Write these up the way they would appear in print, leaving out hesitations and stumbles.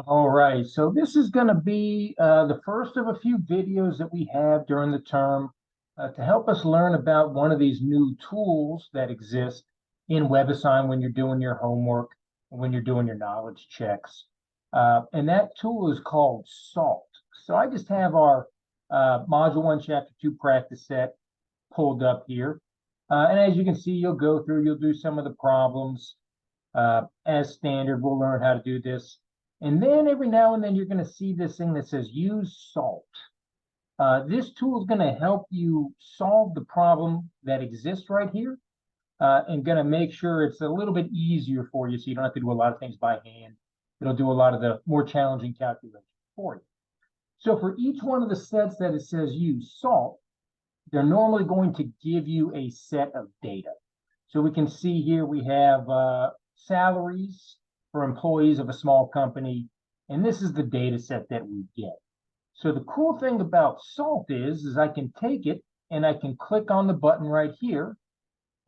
All right, so this is going to be the first of a few videos that we have during the term to help us learn about one of these new tools that exist in WebAssign when you're doing your homework, when you're doing your knowledge checks. And that tool is called SALT. So I just have our Module 1, Chapter 2 practice set pulled up here. And as you can see, you'll do some of the problems. As standard, we'll learn how to do this. And then every now and then you're going to see this thing that says use SALT. This tool is going to help you solve the problem that exists right here and going to make sure it's a little bit easier for you so you don't have to do a lot of things by hand. It'll do a lot of the more challenging calculations for you. So for each one of the sets that it says use SALT, they're normally going to give you a set of data. So we can see here we have salaries for employees of a small company, and this is the data set that we get. So the cool thing about SALT is I can take it and I can click on the button right here,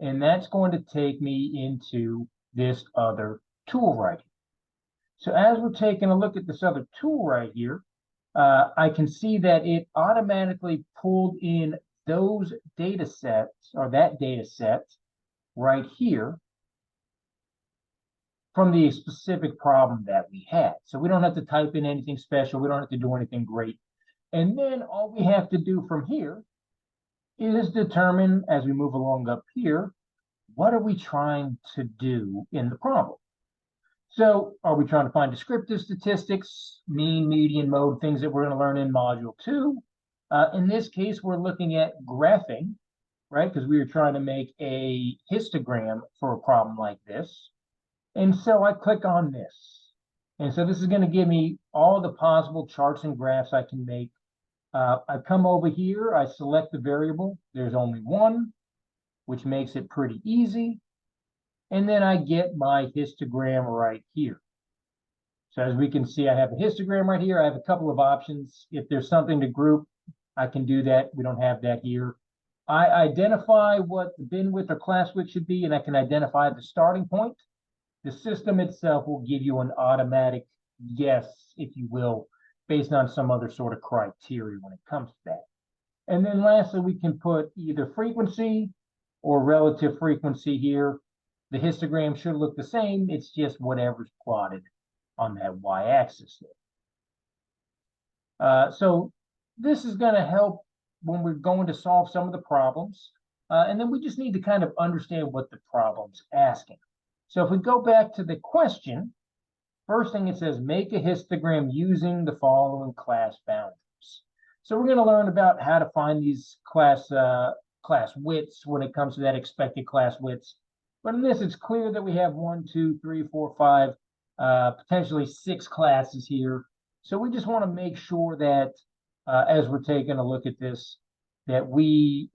and that's going to take me into this other tool right here. So as we're taking a look at this other tool right here, I can see that it automatically pulled in those data sets, or that data set right here, from the specific problem that we had. So we don't have to type in anything special. We don't have to do anything great. And then all we have to do from here is determine, as we move along up here, what are we trying to do in the problem? So are we trying to find descriptive statistics, mean, median, mode, things that we're going to learn in Module 2? In this case, we're looking at graphing, right? Because we are trying to make a histogram for a problem like this. And so I click on this. And so this is going to give me all the possible charts and graphs I can make. I come over here, I select the variable. There's only one, which makes it pretty easy. And then I get my histogram right here. So as we can see, I have a histogram right here. I have a couple of options. If there's something to group, I can do that. We don't have that here. I identify what the bin width or class width should be, and I can identify the starting point. The system itself will give you an automatic guess, if you will, based on some other sort of criteria when it comes to that. And then lastly, we can put either frequency or relative frequency here. The histogram should look the same. It's just whatever's plotted on that y-axis there. So this is going to help when we're going to solve some of the problems. And then we just need to kind of understand what the problem's asking. So if we go back to the question, first thing it says, make a histogram using the following class boundaries. So we're going to learn about how to find these class widths when it comes to that expected class widths. But in this, it's clear that we have 1, 2, 3, 4, 5, potentially 6 classes here. So we just want to make sure that as we're taking a look at this, that we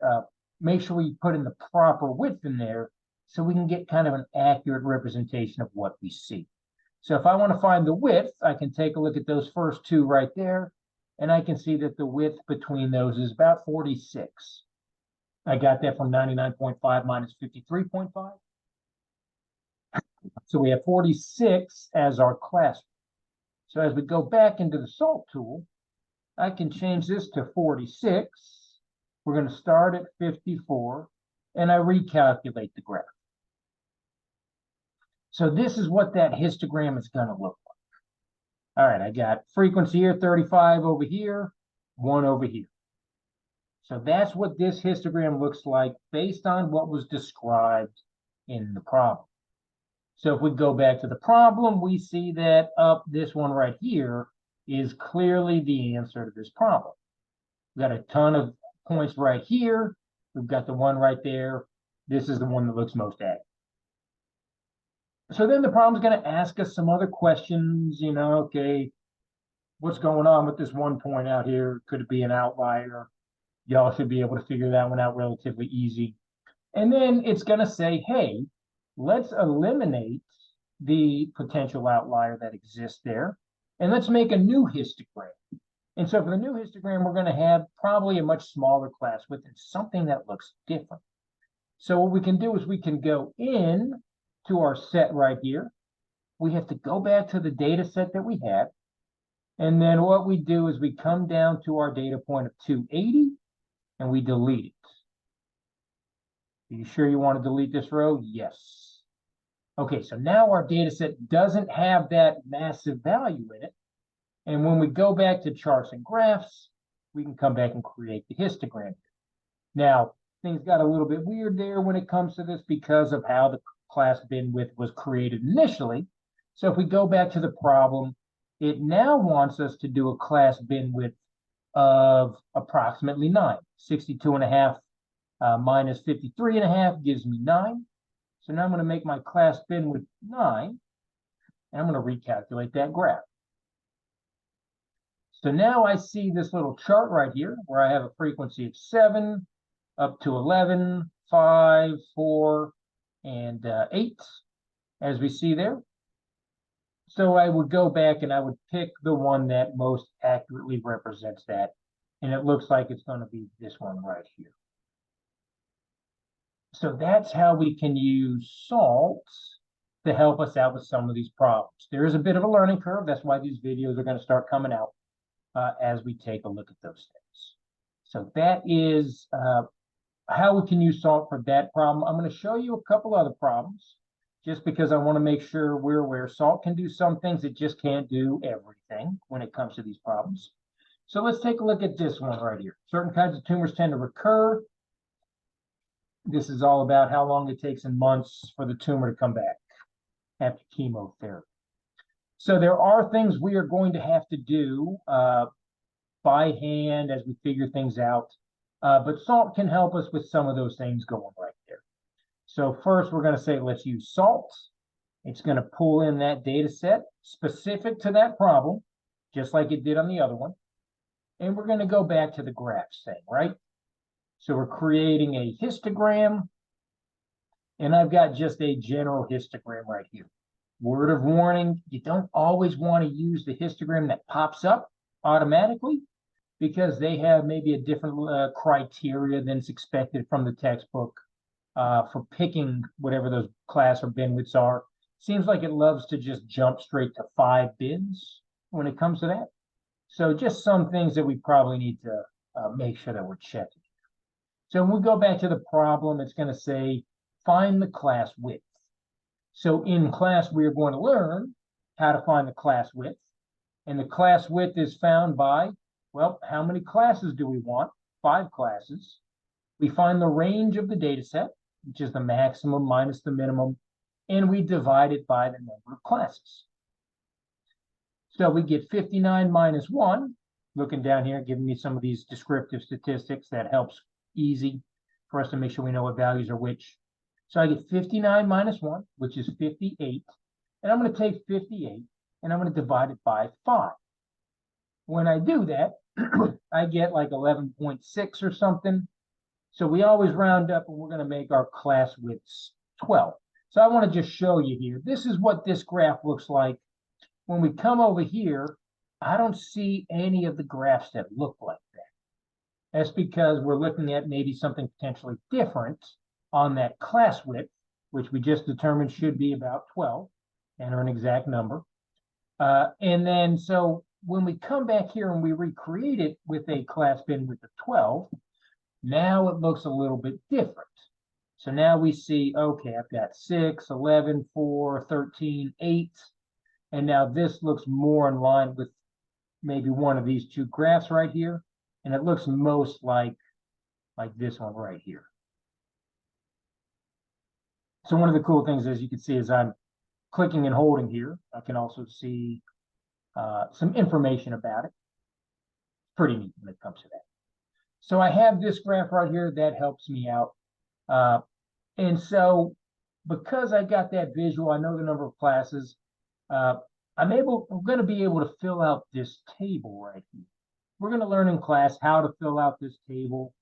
make sure we put in the proper width in there so we can get kind of an accurate representation of what we see. So if I want to find the width, I can take a look at those first two right there, and I can see that the width between those is about 46. I got that from 99.5 minus 53.5. So we have 46 as our class. So as we go back into the SALT tool, I can change this to 46. We're going to start at 54, and I recalculate the graph. So this is what that histogram is going to look like. All right, I got frequency here, 35 over here, 1 over here. So that's what this histogram looks like based on what was described in the problem. So if we go back to the problem, we see that this one right here is clearly the answer to this problem. We've got a ton of points right here. We've got the one right there. This is the one that looks most accurate. So then the problem's going to ask us some other questions, okay, what's going on with this one point out here? Could it be an outlier? Y'all should be able to figure that one out relatively easy. And then it's going to say, hey, let's eliminate the potential outlier that exists there, and let's make a new histogram. And so for the new histogram, we're going to have probably a much smaller class width and something that looks different. So what we can do is we can go in to our set right here. We have to go back to the data set that we had. And then what we do is we come down to our data point of 280 and we delete it. Are you sure you want to delete this row? Yes. Okay, so now our data set doesn't have that massive value in it. And when we go back to charts and graphs, we can come back and create the histogram. Now, things got a little bit weird there when it comes to this because of how the class bin width was created initially. So if we go back to the problem, it now wants us to do a class bin width of approximately 9. 62.5 minus 53.5 gives me 9. So now I'm going to make my class bin width 9, and I'm going to recalculate that graph. So now I see this little chart right here where I have a frequency of 7 up to 11, 5, 4, and 8, as we see there. So I would go back and I would pick the one that most accurately represents that. And it looks like it's going to be this one right here. So that's how we can use SALT to help us out with some of these problems. There is a bit of a learning curve. That's why these videos are going to start coming out as we take a look at those things. So that is how we can use SALT for that problem. I'm going to show you a couple other problems just because I want to make sure we're aware SALT can do some things, it just can't do everything when it comes to these problems. So let's take a look at this one right here. Certain kinds of tumors tend to recur. This is all about how long it takes in months for the tumor to come back after chemotherapy. So there are things we are going to have to do by hand as we figure things out. But SALT can help us with some of those things going right there. So first, we're going to say, let's use SALT. It's going to pull in that data set specific to that problem, just like it did on the other one. And we're going to go back to the graphs thing, right? So we're creating a histogram. And I've got just a general histogram right here. Word of warning, you don't always want to use the histogram that pops up automatically because they have maybe a different criteria than is expected from the textbook for picking whatever those class or bin widths are. Seems like it loves to just jump straight to 5 bins when it comes to that. So just some things that we probably need to make sure that we're checking. So when we go back to the problem, it's going to say, find the class width. So in class, we are going to learn how to find the class width. And the class width is found by, well, how many classes do we want? 5 classes. We find the range of the data set, which is the maximum minus the minimum, and we divide it by the number of classes. So we get 59 minus 1, looking down here, giving me some of these descriptive statistics that helps easy for us to make sure we know what values are which. So I get 59 minus 1, which is 58. And I'm going to take 58 and I'm going to divide it by 5. When I do that, I get like 11.6 or something. So we always round up and we're going to make our class widths 12. So I want to just show you here. This is what this graph looks like. When we come over here, I don't see any of the graphs that look like that. That's because we're looking at maybe something potentially different on that class width, which we just determined should be about 12, enter an exact number. And then, so when we come back here and we recreate it with a class bin width of 12, now it looks a little bit different. So now we see, okay, I've got 6, 11, 4, 13, 8. And now this looks more in line with maybe one of these 2 graphs right here. And it looks most like this one right here. So one of the cool things, as you can see, as I'm clicking and holding here, I can also see some information about it. Pretty neat when it comes to that. So I have this graph right here that helps me out. And so because I got that visual, I know the number of classes, I'm going to be able to fill out this table right here. We're going to learn in class how to fill out this table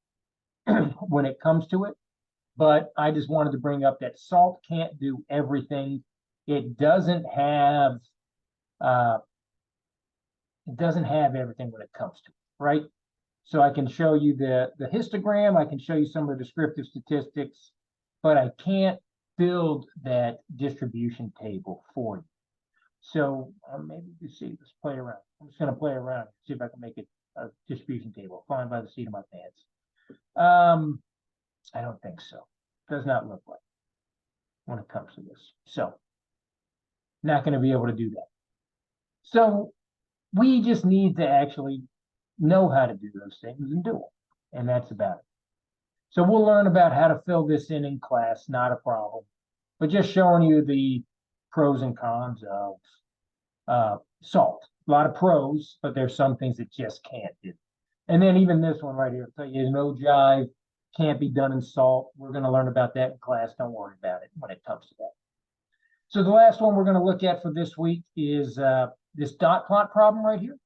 when it comes to it. But I just wanted to bring up that SALT can't do everything. It doesn't have everything when it comes to it, right? So I can show you the histogram, I can show you some of the descriptive statistics, but I can't build that distribution table for you. So maybe you see, let's play around. I'm just going to play around, see if I can make it a distribution table, flying by the seat of my pants. I don't think so. Does not look like when it comes to this. So not going to be able to do that. So we just need to actually know how to do those things and do them. And that's about it. So we'll learn about how to fill this in class, not a problem. But just showing you the pros and cons of salt. A lot of pros, but there's some things that just can't do. And then even this one right here, I'll tell you, no jive, can't be done in salt. We're going to learn about that in class. Don't worry about it when it comes to that. So the last one we're going to look at for this week is this dot plot problem right here.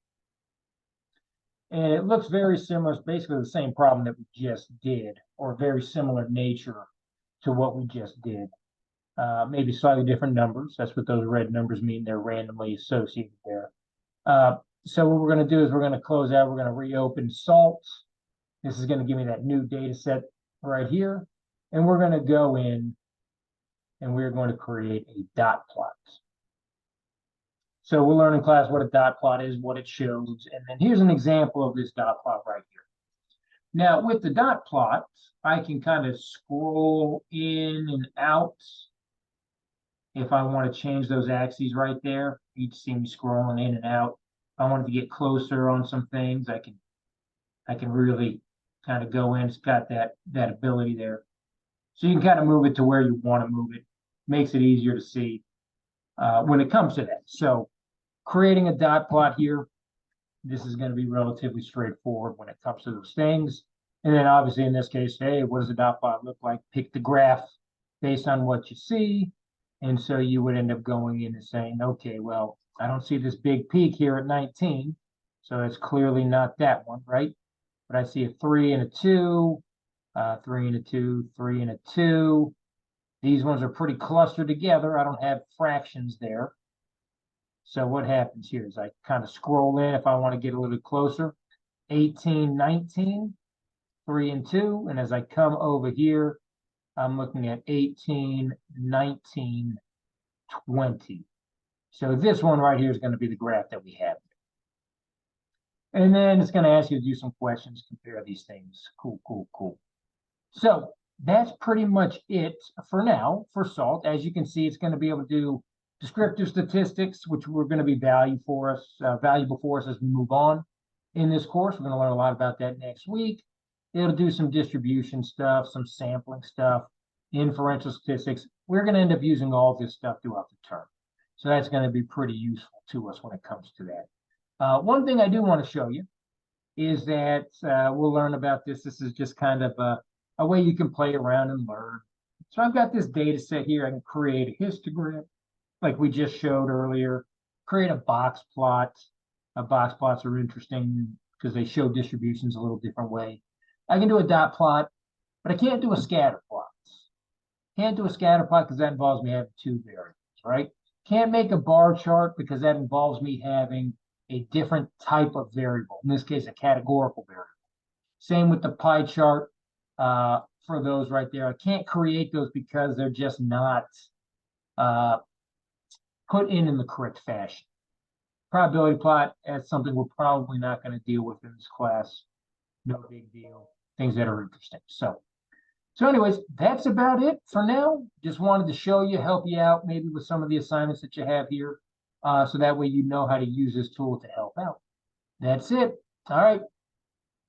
And it looks very similar. It's basically the same problem that we just did, or very similar nature to what we just did. Maybe slightly different numbers. That's what those red numbers mean. They're randomly associated there. So what we're going to do is we're going to close out. We're going to reopen salt. This is going to give me that new data set right here. And we're going to go in and we're going to create a dot plot. So we'll learn in class what a dot plot is, what it shows. And then here's an example of this dot plot right here. Now with the dot plot, I can kind of scroll in and out. If I want to change those axes right there, you can see me scrolling in and out. If I wanted to get closer on some things, I can really kind of go in. It's got that ability there. So you can kind of move it to where you want to move it. Makes it easier to see when it comes to that. So creating a dot plot here, this is going to be relatively straightforward when it comes to those things. And then obviously in this case, hey, what does a dot plot look like? Pick the graph based on what you see. And so you would end up going in and saying, okay, well, I don't see this big peak here at 19. So it's clearly not that one, right? But I see a 3 and a 2, 3 and a 2, 3 and a 2. These ones are pretty clustered together. I don't have fractions there. So what happens here is I kind of scroll in if I want to get a little bit closer. 18, 19, 3 and 2. And as I come over here, I'm looking at 18, 19, 20. So this one right here is going to be the graph that we have. And then it's going to ask you to do some questions, compare these things. Cool, cool, cool. So that's pretty much it for now for SALT. As you can see, it's going to be able to do descriptive statistics, which were going to be valuable for us as we move on in this course. We're going to learn a lot about that next week. It'll do some distribution stuff, some sampling stuff, inferential statistics. We're going to end up using all this stuff throughout the term. So that's going to be pretty useful to us when it comes to that. One thing I do want to show you is that we'll learn about this. This is just kind of a way you can play around and learn. So I've got this data set here. I can create a histogram like we just showed earlier, create a box plot. Box plots are interesting because they show distributions a little different way. I can do a dot plot, but I can't do a scatter plot. Can't do a scatter plot because that involves me having two variables, right? Can't make a bar chart because that involves me having a different type of variable, in this case, a categorical variable. Same with the pie chart for those right there. I can't create those because they're just not put in the correct fashion. Probability plot, that's something we're probably not going to deal with in this class. No big deal. Things that are interesting. So anyways, that's about it for now. Just wanted to show you, help you out maybe with some of the assignments that you have here. So that way you know how to use this tool to help out. That's it. All right.